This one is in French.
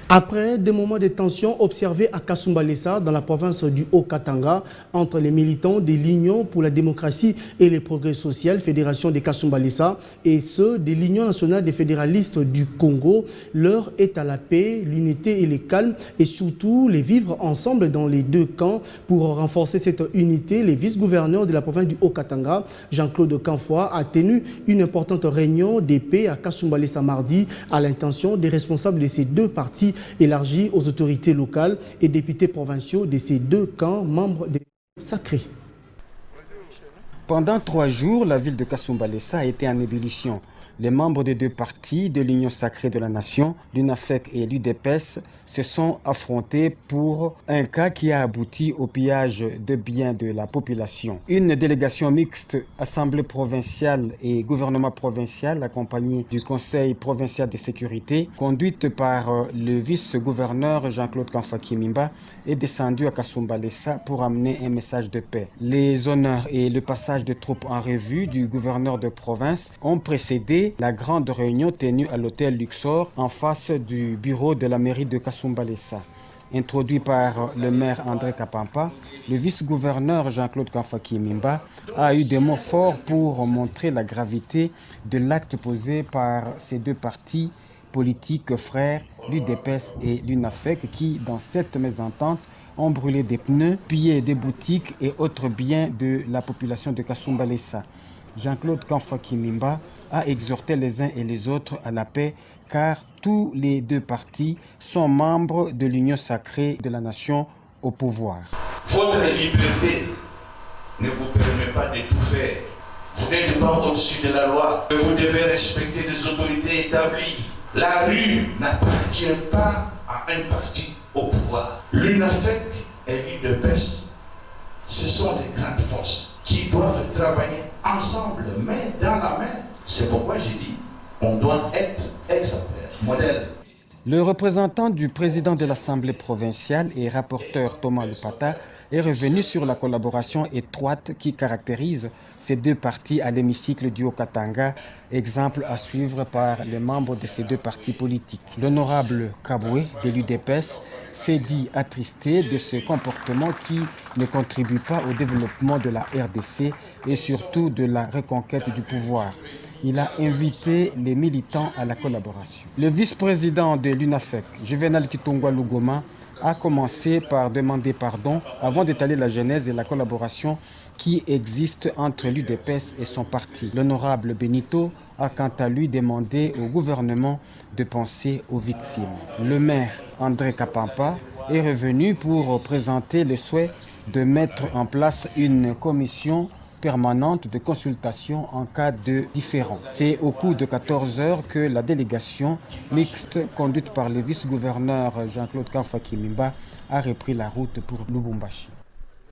Après des moments de tension observés à Kasumbalesa, dans la province du Haut-Katanga, entre les militants de l'Union pour la démocratie et le progrès social, Fédération de Kasumbalesa, et ceux de l'Union nationale des fédéralistes du Congo, l'heure est à la paix, l'unité et le calme, et surtout les vivre ensemble dans les deux camps. Pour renforcer cette unité, le vice-gouverneur de la province du Haut-Katanga, Jean-Claude Canfoy, a tenu une importante réunion de paix à Kasumbalesa mardi à l'intention des responsables de ces deux partis élargi aux autorités locales et députés provinciaux de ces deux camps membres des sacrés. Pendant 3 jours, la ville de Kasumbalesa a été en ébullition. Les membres des deux partis de l'Union sacrée de la nation, l'UNAFEC et l'UDPS, se sont affrontés pour un cas qui a abouti au pillage de biens de la population. Une délégation mixte, Assemblée provinciale et gouvernement provincial, accompagnée du Conseil provincial de sécurité, conduite par le vice-gouverneur Jean-Claude Canfoy, est descendue à Kasumbalesa pour amener un message de paix. Les honneurs et le passage de troupes en revue du gouverneur de province ont précédé la grande réunion tenue à l'hôtel Luxor en face du bureau de la mairie de Kasumbalesa. Introduit par le maire André Kapampa, le vice-gouverneur Jean-Claude Canfoy a eu des mots forts pour montrer la gravité de l'acte posé par ces deux partis politiques frères, l'UDPS et l'UNAFEC, qui, dans cette mésentente, ont brûlé des pneus, pillé des boutiques et autres biens de la population de Kasumbalesa. Jean-Claude Canfoy a exhorté les uns et les autres à la paix car tous les deux partis sont membres de l'Union sacrée de la nation au pouvoir. Votre liberté ne vous permet pas de tout faire. Vous n'êtes pas au-dessus de la loi. Vous devez respecter les autorités établies. La rue n'appartient pas à un parti au pouvoir. L'UNAFEC et l'UDPS, ce sont les grandes forces qui doivent travailler ensemble, main dans la main. C'est pourquoi j'ai dit, on doit être exemplaire, modèle. Le représentant du président de l'Assemblée provinciale et rapporteur Thomas Lupata est revenu sur la collaboration étroite qui caractérise ces deux partis à l'hémicycle du Haut-Katanga, exemple à suivre par les membres de ces deux partis politiques. L'honorable Kaboué de l'UDPS s'est dit attristé de ce comportement qui ne contribue pas au développement de la RDC et surtout de la reconquête du pouvoir. Il a invité les militants à la collaboration. Le vice-président de l'UNAFEC, Juvenal Kitongwa Lugoma, a commencé par demander pardon avant d'étaler la genèse et la collaboration qui existe entre l'UDPS et son parti. L'honorable Benito a quant à lui demandé au gouvernement de penser aux victimes. Le maire André Kapampa est revenu pour présenter le souhait de mettre en place une commission permanente de consultation en cas de différend. C'est au cours de 14 heures que la délégation mixte conduite par le vice-gouverneur Jean-Claude Canfoy a repris la route pour Lubumbashi.